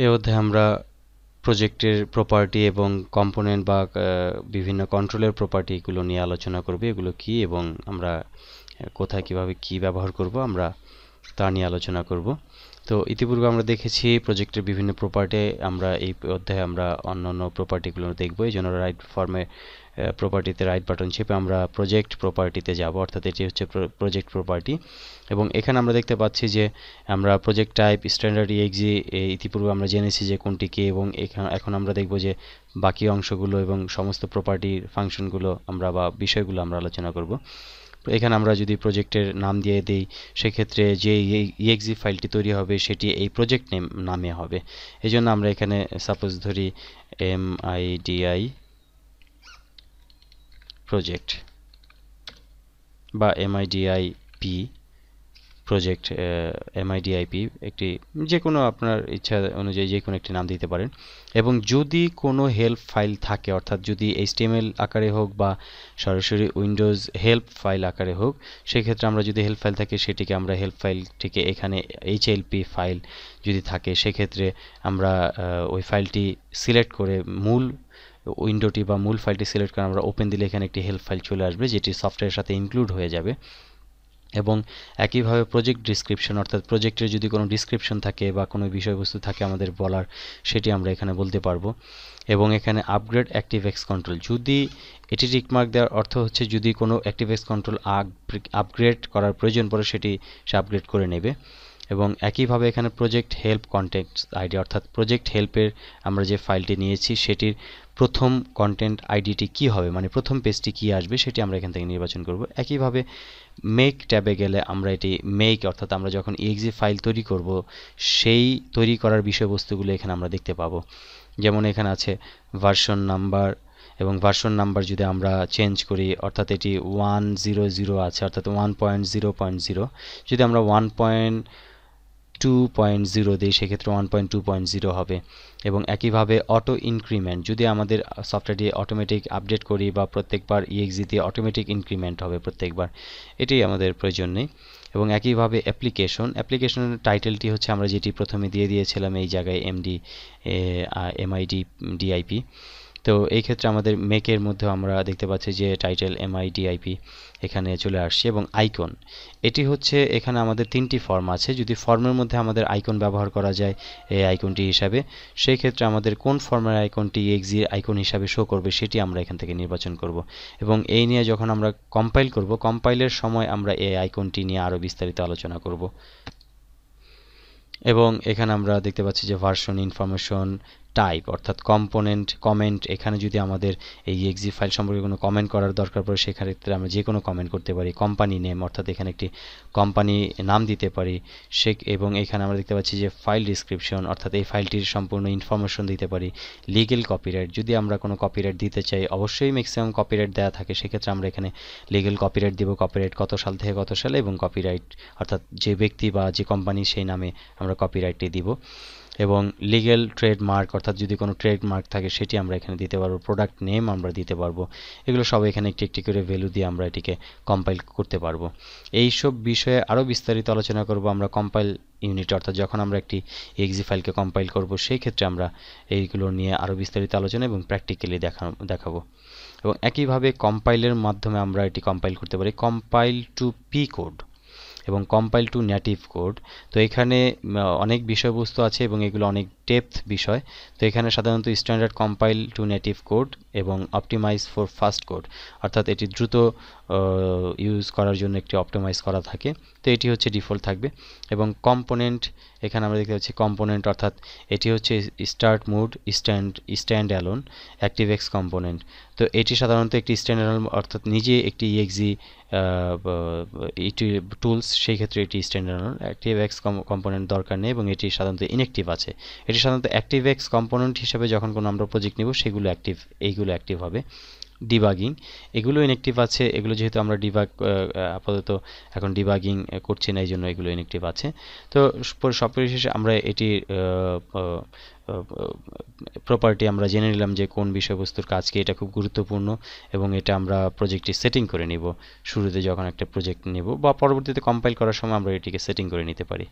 এই অধ্যায়ে আমরা প্রজেক্টের প্রপার্টি এবং কম্পোনেন্ট বা বিভিন্ন কন্ট্রোলের প্রপার্টিগুলো নিয়ে আলোচনা করব। এগুলো কি এবং আমরা কোথায় কিভাবে কি ব্যবহার করব আমরা তা নিয়ে আলোচনা করব। তো ইতিপূর্বে আমরা দেখেছি প্রজেক্টের বিভিন্ন প্রপার্টি। আমরা এই অধ্যায়ে আমরা অন্যান্য প্রপার্টিগুলো দেখব। এই জন্য রাইট ফর্মে প্রপার্টিতে রাইট বাটন চেপে আমরা প্রজেক্ট প্রপার্টিতে যাব, অর্থাৎ এটি হচ্ছে প্রজেক্ট প্রপার্টি। এবং এখানে আমরা দেখতে পাচ্ছি যে আমরা প্রজেক্ট টাইপ, স্ট্যান্ডার্ড, ইএক্সি ইতিপূর্বে আমরা জেনেছি যে কোনটি কি, এবং এখন আমরা দেখব যে বাকি অংশগুলো এবং সমস্ত প্রপার্টির ফাংশনগুলো আমরা বা বিষয়গুলো আমরা আলোচনা করব। তো এখানে আমরা যদি প্রজেক্টের নাম দিয়ে দিই, সেক্ষেত্রে যে ইএক্সি ফাইলটি তৈরি হবে সেটি এই প্রজেক্ট নেম নামে হবে। এই জন্য আমরা এখানে সাপোজ ধরি MIDI প্রজেক্ট বা MIDIP প্রজেক্ট, MIDIP একটি যে কোনো আপনার ইচ্ছা অনুযায়ী যে কোনো একটি নাম দিতে পারেন। এবং যদি কোনো হেল্প ফাইল থাকে, অর্থাৎ যদি HTML আকারে হোক বা সরাসরি উইন্ডোজ হেল্প ফাইল আকারে হোক, সেক্ষেত্রে আমরা যদি হেল্প ফাইল থাকে সেটিকে আমরা হেল্প ফাইলটিকে এখানে HLP ফাইল যদি থাকে, সেক্ষেত্রে আমরা ওই ফাইলটি সিলেক্ট করে মূল উইন্ডোটি বা মূল ফাইলটি সিলেক্ট করে আমরা ওপেন দিলে এখানে একটি হেল্প ফাইল চলে আসবে, যেটি সফটওয়্যারের সাথে ইনক্লুড হয়ে যাবে। এবং একইভাবে প্রজেক্ট ডিসক্রিপশন, অর্থাৎ প্রজেক্টের যদি কোনো ডিসক্রিপশন থাকে বা কোনো বিষয়বস্তু থাকে আমাদের বলার, সেটি আমরা এখানে বলতে পারবো। এবং এখানে আপগ্রেড অ্যাক্টিভএক্স কন্ট্রোল, যদি এটি টিকমার্ক দেওয়ার অর্থ হচ্ছে যদি কোনো অ্যাক্টিভএক্স কন্ট্রোল আপগ্রেড করার প্রয়োজন পড়ে সেটি সে আপগ্রেড করে নেবে। এবং একইভাবে এখানে প্রজেক্ট হেল্প কন্টেন্ট আইডি, অর্থাৎ প্রজেক্ট হেল্পের আমরা যে ফাইলটি নিয়েছি সেটির প্রথম কন্টেন্ট আইডিটি কি হবে, মানে প্রথম পেজটি কি আসবে সেটি আমরা এখান থেকে নির্বাচন করব। একইভাবে মেক ট্যাবে গেলে আমরা এটি মেক, অর্থাৎ আমরা যখন ইএক্সি ফাইল তৈরি করব সেই তৈরি করার বিষয়বস্তুগুলো এখানে আমরা দেখতে পাবো। যেমন এখানে আছে ভার্সন নাম্বার, এবং ভার্সন নাম্বার যদি আমরা চেঞ্জ করি, অর্থাৎ এটি 100 আছে, অর্থাৎ 1.0.0, যদি আমরা 1.2.0 দিই সেক্ষেত্রে 1.2.0 হবে। এবং একইভাবে অটো ইনক্রিমেন্ট, যদি আমাদের সফটওয়্যারটি অটোমেটিক আপডেট করি বা প্রত্যেকবার ইএক্সি দিয়ে অটোমেটিক ইনক্রিমেন্ট হবে প্রত্যেকবার, এটি আমাদের প্রয়োজন নেই। এবং একইভাবে অ্যাপ্লিকেশনের টাইটেলটি হচ্ছে আমরা যেটি প্রথমে দিয়ে দিয়েছিলাম এই জায়গায় MIDIP। তো এই ক্ষেত্রে আমাদের মেকের মধ্যে আমরা দেখতে পাচ্ছি যে টাইটেল MIDIP এখানে চলে আসছে। এবং আইকন, এটি হচ্ছে এখানে আমাদের তিনটি ফর্ম আছে, যদি ফর্মের মধ্যে আমাদের আইকন ব্যবহার করা যায় এই আইকনটি হিসাবে, সেই ক্ষেত্রে আমাদের কোন ফর্মের আইকনটি এক্সি আইকন হিসাবে শো করবে সেটি আমরা এখান থেকে নির্বাচন করব। এবং এই নিয়ে যখন আমরা কম্পাইল করব, কম্পাইলের সময় আমরা এই আইকনটি নিয়ে আরও বিস্তারিত আলোচনা করব। এবং এখানে আমরা দেখতে পাচ্ছি যে ভার্সন ইনফরমেশন টাইপ, অর্থাৎ কমেন্ট, এখানে যদি আমাদের এই এক্সি ফাইল সম্পর্কে কোনো কমেন্ট করার দরকার পড়ে সেক্ষেত্রে আমরা যে কোনো কমেন্ট করতে পারি। কোম্পানি নেম, অর্থাৎ এখানে একটি কোম্পানি নাম দিতে পারি এবং এখানে আমরা দেখতে পাচ্ছি যে ফাইল ডিসক্রিপশন, অর্থাৎ এই ফাইলটির সম্পূর্ণ ইনফরমেশন দিতে পারি। লিগেল কপিরাইট, যদি আমরা কোনো কপিরাইট দিতে চাই, অবশ্যই ম্যাক্সিমাম কপিরাইট দেওয়া থাকে, সেক্ষেত্রে আমরা এখানে লিগেল কপিরাইট দিব, কপিরাইট কত সাল থেকে কত সালে, এবং কপিরাইট অর্থাৎ যে ব্যক্তি বা যে কোম্পানি সেই নামে আমরা কপিরাইটটি দিব। এবং লিগ্যাল ট্রেডমার্ক, অর্থাৎ যদি কোনো ট্রেডমার্ক থাকে সেটি আমরা এখানে দিতে পারবো, প্রোডাক্ট নেম আমরা দিতে পারবো। এগুলো সব এখানে একটি একটি করে ভ্যালু দিয়ে আমরা এটিকে কম্পাইল করতে পারবো। এই সব বিষয়ে আরও বিস্তারিত আলোচনা করব আমরা কম্পাইল ইউনিট, অর্থাৎ যখন আমরা একটি এক্সি ফাইলকে কম্পাইল করব সেই ক্ষেত্রে আমরা এইগুলো নিয়ে আরও বিস্তারিত আলোচনা এবং প্র্যাকটিক্যালি দেখাবো। এবং একইভাবে কম্পাইলের মাধ্যমে আমরা এটি কম্পাইল করতে পারি, কম্পাইল টু পি কোড এবং কম্পাইল টু নেটিভ কোড। তো এখানে অনেক বিষয়বস্তু আছে এবং এগুলো অনেক ডেপথ বিষয়। তো এখানে সাধারণত standard compile to native code এবং অপটিমাইজ ফর ফাস্ট কোড, অর্থাৎ এটি দ্রুত ইউজ করার জন্য একটি অপটিমাইজ করা থাকে, তো এটি হচ্ছে ডিফল্ট থাকবে। এবং কম্পোনেন্ট, এখানে আমরা দেখতে পাচ্ছি কম্পোনেন্ট, অর্থাৎ এটি হচ্ছে start mood stand alone ActiveX component. তো এটি সাধারণত একটি স্ট্যান্ড অ্যালোন, অর্থাৎ নিজে একটি ইএক্সি টুলস, সেই ক্ষেত্রে এটি স্ট্যান্ড অ্যালোন। অ্যাক্টিভএক্স কম্পোনেন্ট দরকার নেই এবং এটি সাধারণত ইনঅ্যাক্টিভ আছে। এটি সাধারণত অ্যাক্টিভএক্স কম্পোনেন্ট হিসেবে যখন কোনো আমরা প্রজেক্ট নেব সেগুলো এইগুলো অ্যাক্টিভ হবে। ডিবাগিং, এগুলো ইনঅ্যাক্টিভ আছে, এগুলো যেহেতু আমরা আপাতত এখন ডিবাগিং করছি না এই জন্য এগুলো ইনঅ্যাক্টিভ আছে। তো সবশেষে আমরা এটির প্রপার্টি আমরা জেনে নিলাম যে কোন বিষয়বস্তুর কাজ কি, এটা খুব গুরুত্বপূর্ণ এবং এটা আমরা প্রজেক্টটি সেটিং করে নিব শুরুতে যখন একটা প্রজেক্ট নেব, বা পরবর্তীতে কম্পাইল করার সময় আমরা এটিকে সেটিং করে নিতে পারি।